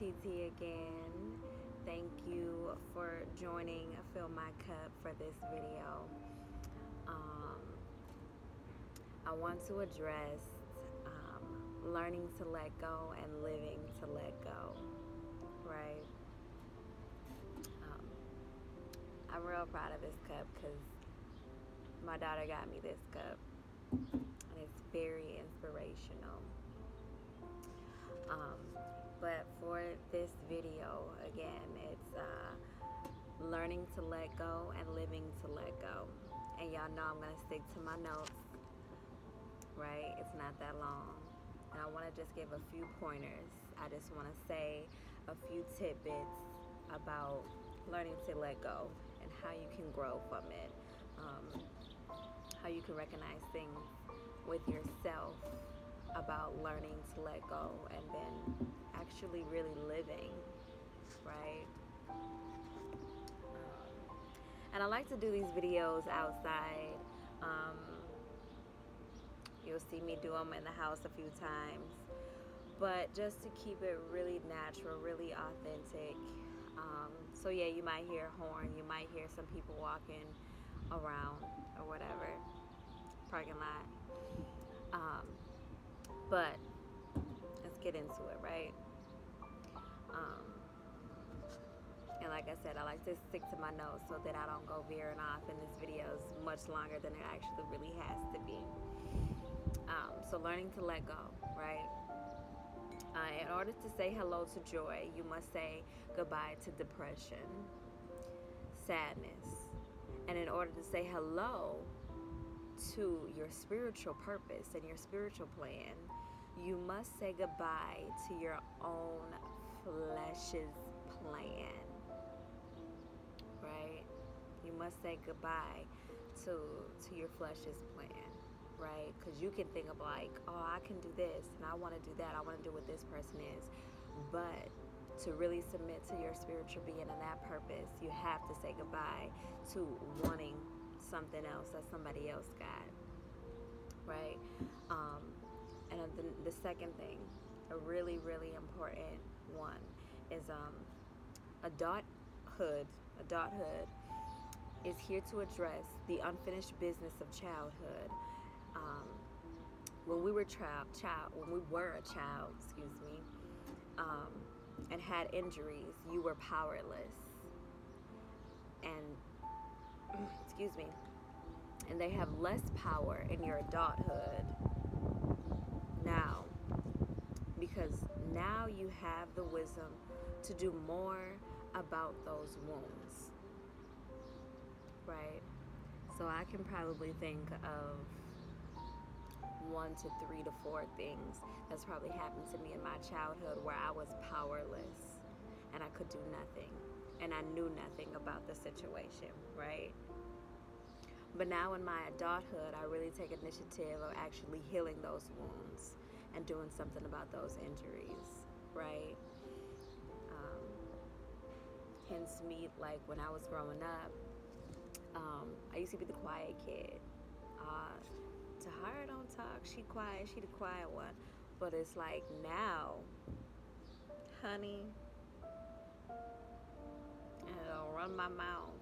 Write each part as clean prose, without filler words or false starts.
Tete again. Thank you for joining Fill My Cup for this video. Um, I want to address learning to let go and living to let go, right? Um, I'm real proud of this cup because my daughter got me this cup, and it's very inspirational. Um, but for this video, again, it's learning to let go and living to let go. And y'all know I'm going to stick to my notes, right? It's not that long. And I want to just give a few pointers. I just want to say a few tidbits about learning to let go and how you can grow from it, how you can recognize things with yourself about learning to let go and then actually really living, right? And I like to do these videos outside. Um, you'll see me do them in the house a few times, but just to keep it really natural, really authentic. So yeah, you might hear a horn, you might hear some people walking around or whatever, parking lot. But let's get into it, right? And like I said, I like to stick to my notes so that I don't go veering off, and this video is much longer than it actually really has to be. So learning to let go, right? In order to say hello to joy, you must say goodbye to depression, sadness. And in order to say hello to your spiritual purpose and your spiritual plan, you must say goodbye to your own flesh's plan, right? You must say goodbye to your flesh's plan, right? Because you can think of like, oh, I can do this and I want to do that. I want to do what this person is. But to really submit to your spiritual being and that purpose, you have to say goodbye to wanting something else that somebody else got, right? And the second thing, a really, really important one, is adulthood. Adulthood is here to address the unfinished business of childhood. When we were a child, and had injuries, you were powerless, and and they have less power in your adulthood now, because now you have the wisdom to do more about those wounds, right? So I can probably think of 1 to 3 to 4 things that's probably happened to me in my childhood where I was powerless and I could do nothing and I knew nothing about the situation, right? But now in my adulthood, I really take initiative of actually healing those wounds and doing something about those injuries, right? Hence me, like when I was growing up, I used to be the quiet kid. Tahara don't talk, she quiet, she the quiet one. But it's like now, honey, and it'll run my mouth.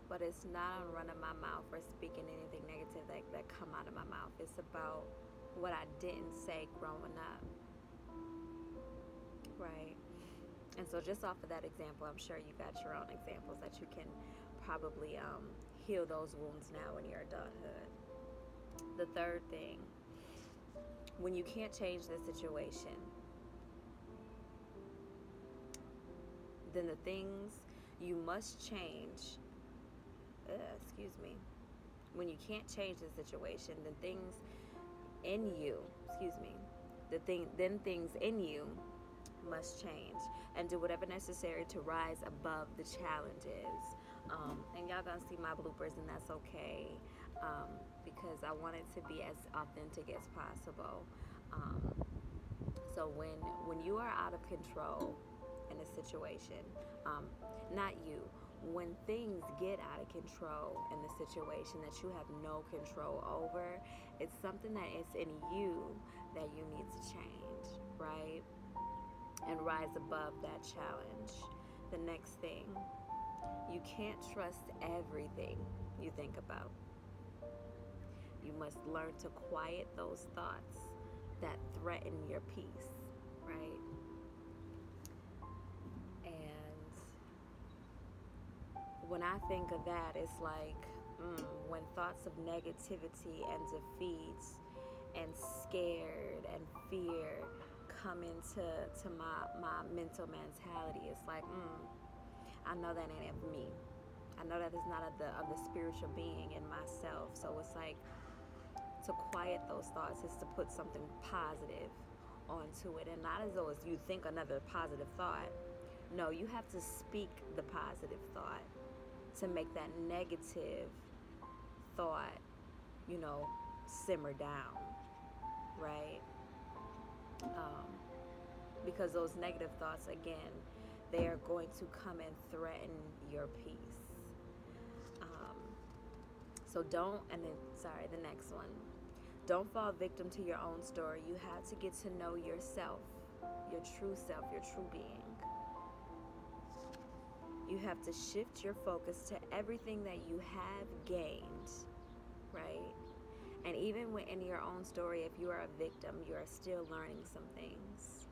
But it's not on running my mouth or speaking anything negative that come out of my mouth. It's about what I didn't say growing up, right? And so just off of that example, I'm sure you got your own examples that you can probably heal those wounds now in your adulthood. The third thing, when you can't change the situation, then the things you must change, when you can't change the situation, then things in you, then things in you must change and do whatever necessary to rise above the challenges. And y'all gonna see my bloopers, and that's okay, because I want it to be as authentic as possible. So when you are out of control in a situation, not you, when things get out of control in the situation that you have no control over, it's something that is in you that you need to change, right? and rise above that challenge. The next thing, you can't trust everything you think about. You must learn to quiet those thoughts that threaten your peace, right? And when I think of that, it's like when thoughts of negativity and defeat and scared and fear come into my mental mentality, it's like, I know that ain't of me. I know that it's not of the spiritual being in myself. So it's like, to quiet those thoughts is to put something positive onto it, and not as though as you think another positive thought. No, you have to speak the positive thought to make that negative thought, simmer down, right? Because those negative thoughts, again, they are going to come and threaten your peace. So don't, and then, sorry, the next one. Don't fall victim to your own story. You have to get to know yourself, your true self, your true being. You have to shift your focus to everything that you have gained, right? And even in your own story, if you are a victim, you are still learning some things.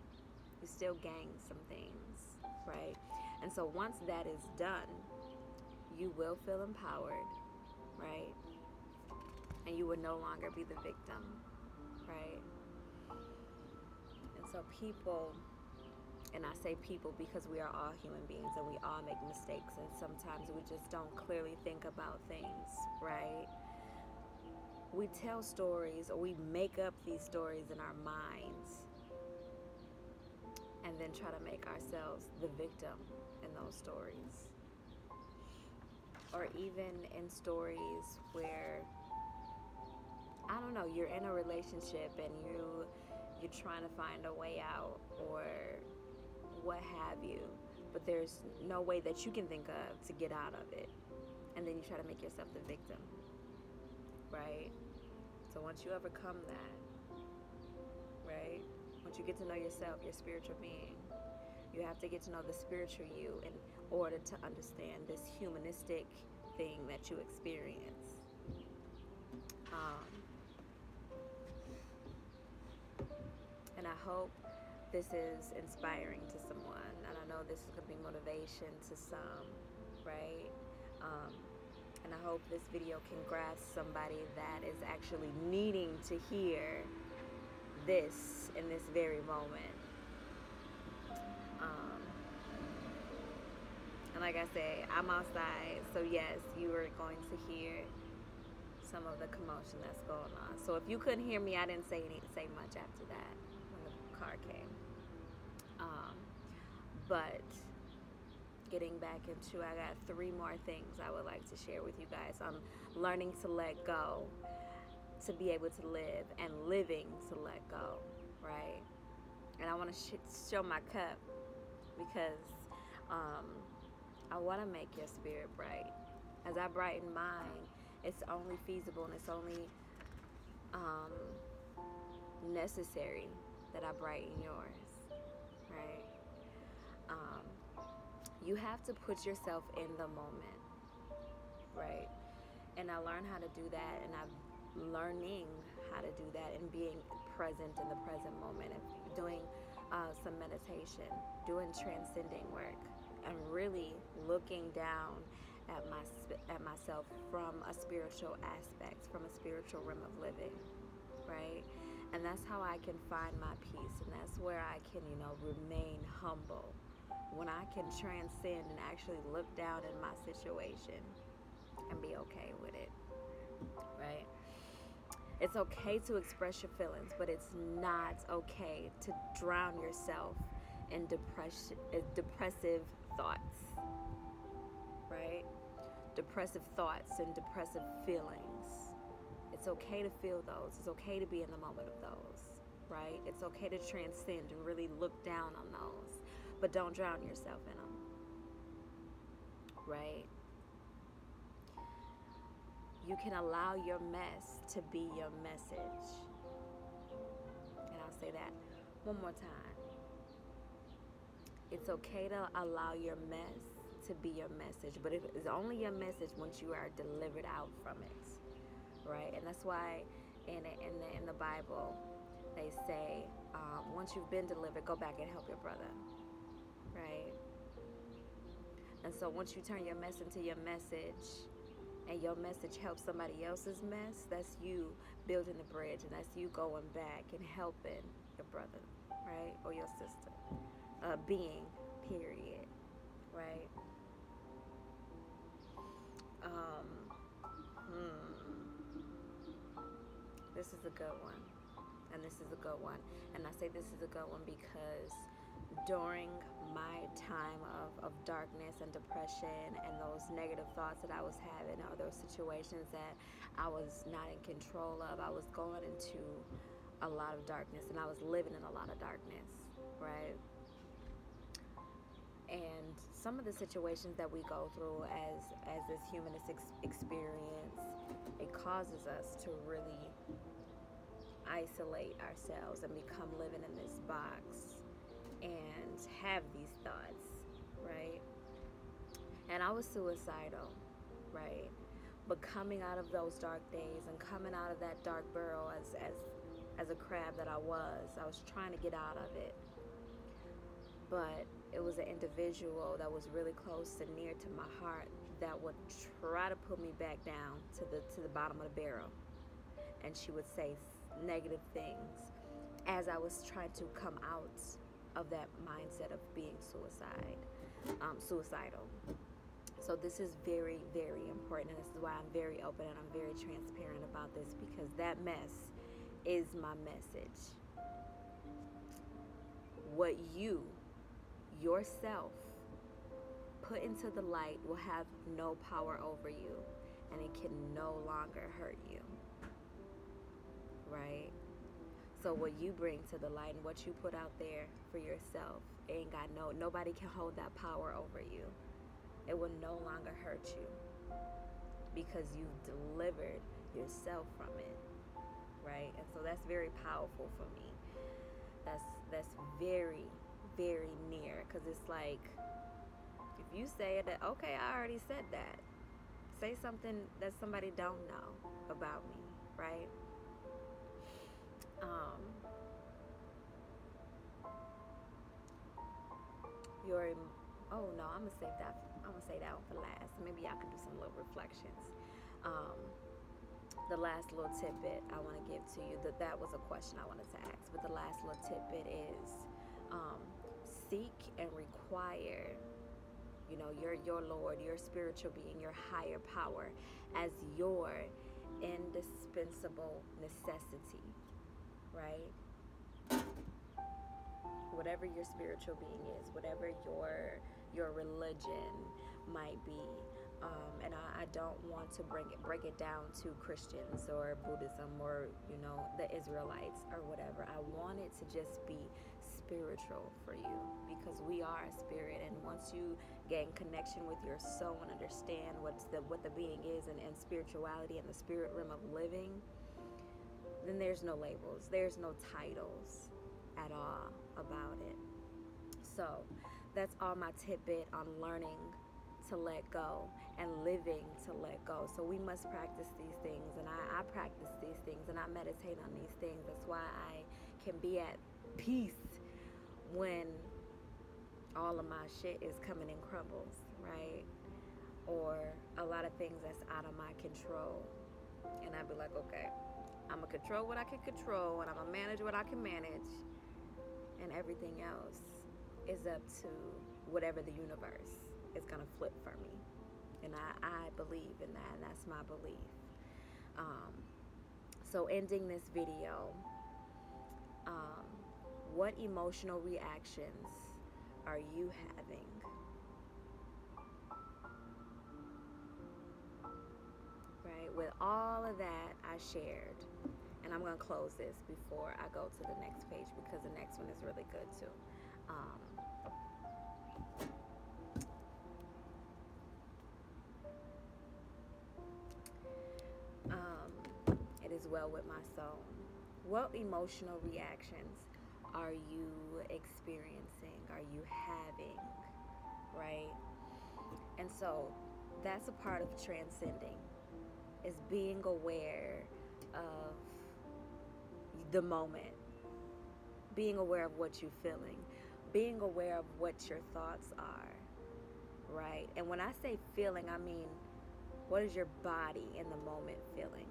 You still gain some things, right? And so once that is done, you will feel empowered, right? And you will no longer be the victim, right? And so people, and I say people because we are all human beings and we all make mistakes, and sometimes we just don't clearly think about things, right? We tell stories, or we make up these stories in our minds and then try to make ourselves the victim in those stories. Or even in stories where, I don't know, you're in a relationship and you're trying to find a way out or what have you, but there's no way that you can think of to get out of it. And then you try to make yourself the victim, right? So once you overcome that, right? Once you get to know yourself, your spiritual being, you have to get to know the spiritual you in order to understand this humanistic thing that you experience. And I hope this is inspiring to someone, and I know this is going to be motivation to some, right? And I hope this video can grasp somebody that is actually needing to hear this in this very moment. And like I say, I'm outside, so yes, you are going to hear some of the commotion that's going on. So if you couldn't hear me, I didn't say much after that when the car came. But getting back into, I got 3 more things I would like to share with you guys. I'm learning to let go to be able to live, and living to let go, right? And I want to show my cup because I want to make your spirit bright. As I brighten mine, it's only feasible and it's only necessary that I brighten yours, right? You have to put yourself in the moment, right? And I learned how to do that, and I'm learning how to do that and being present in the present moment, and doing some meditation, doing transcending work, and really looking down at myself from a spiritual aspect, from a spiritual realm of living, right? And that's how I can find my peace, and that's where I can, remain humble, when I can transcend and actually look down in my situation and be okay with it, right? It's okay to express your feelings, but it's not okay to drown yourself in depressive thoughts, right? Depressive thoughts and depressive feelings. It's okay to feel those. It's okay to be in the moment of those, right? It's okay to transcend and really look down on those, but don't drown yourself in them, right? You can allow your mess to be your message. And I'll say that one more time. It's okay to allow your mess to be your message, but it is only your message once you are delivered out from it, right? And that's why in the Bible they say, once you've been delivered, go back and help your brother, right? And so once you turn your mess into your message, and your message helps somebody else's mess, that's you building the bridge, and that's you going back and helping your brother, right? Or your sister. Being, period, right? Um, this is a good one. And this is a good one. And I say this is a good one because during my time of darkness and depression and those negative thoughts that I was having, or those situations that I was not in control of, I was going into a lot of darkness, and I was living in a lot of darkness, right? And some of the situations that we go through as this humanist experience, it causes us to really isolate ourselves and become living in this box and have these thoughts, right? And I was suicidal, right? But coming out of those dark days and coming out of that dark burrow as a crab that I was trying to get out of it. But it was an individual that was really close and near to my heart that would try to put me back down to the bottom of the barrel. And she would say negative things as I was trying to come out of that mindset of being suicidal. So this is very, very important, and this is why I'm very open and I'm very transparent about this, because that mess is my message. What you, yourself, put into the light will have no power over you, and it can no longer hurt you, right? So what you bring to the light and what you put out there for yourself, ain't got nobody can hold that power over you. It will no longer hurt you because you've delivered yourself from it, right? And so that's very powerful for me. That's very, very near, because it's like, if you say that, okay, I already said that. Say something that somebody don't know about me, right? I'm gonna save that. I'm gonna say that one for last. Maybe y'all can do some little reflections. The last little tidbit I want to give to you, that was a question I wanted to ask, but the last little tidbit is seek and require, your Lord, your spiritual being, your higher power as your indispensable necessity, right? Whatever your spiritual being is, whatever your religion might be, and I don't want to break it down to Christians or Buddhism or the Israelites or whatever. I want it to just be spiritual for you, because we are a spirit, and once you gain connection with your soul and understand what the being is, and spirituality and the spirit realm of living, then there's no labels, there's no titles at all about it. So that's all my tidbit on learning to let go and living to let go. So we must practice these things, and I practice these things, and I meditate on these things. That's why I can be at peace when all of my shit is coming in crumbles, right? Or a lot of things that's out of my control. And I'd be like, okay, I'm going to control what I can control, and I'm going to manage what I can manage, and everything else is up to whatever the universe is going to flip for me. And I believe in that, and that's my belief. So ending this video, what emotional reactions are you having? Right? With all of that I shared, and I'm going to close this before I go to the next page, because the next one is really good too. It is well with my soul. What emotional reactions are you experiencing? Are you having right? And so that's a part of transcending, is being aware of the moment, being aware of what you're feeling, being aware of what your thoughts are, right? And when I say feeling, I mean, what is your body in the moment feeling?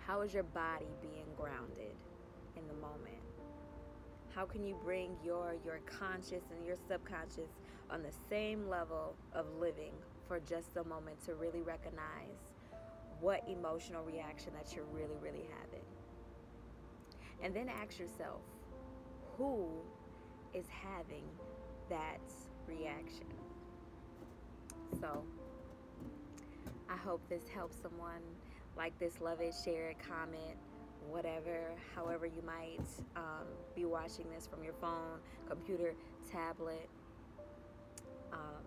How is your body being grounded in the moment? How can you bring your conscious and your subconscious on the same level of living for just a moment to really recognize what emotional reaction that you're really having? And then ask yourself, who is having that reaction? So I hope this helps someone. Like this, love it, share it, comment, whatever, however you might be watching this from your phone, computer, tablet. Um,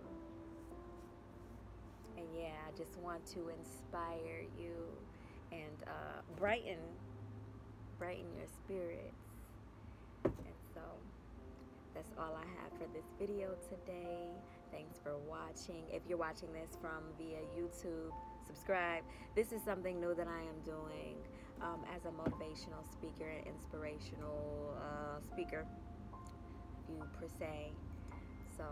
and yeah, I just want to inspire you and brighten your spirits. And so that's all I have for this video today. Thanks for watching. If you're watching this from via YouTube, subscribe. This is something new that I am doing as a motivational speaker and inspirational speaker, if you per se.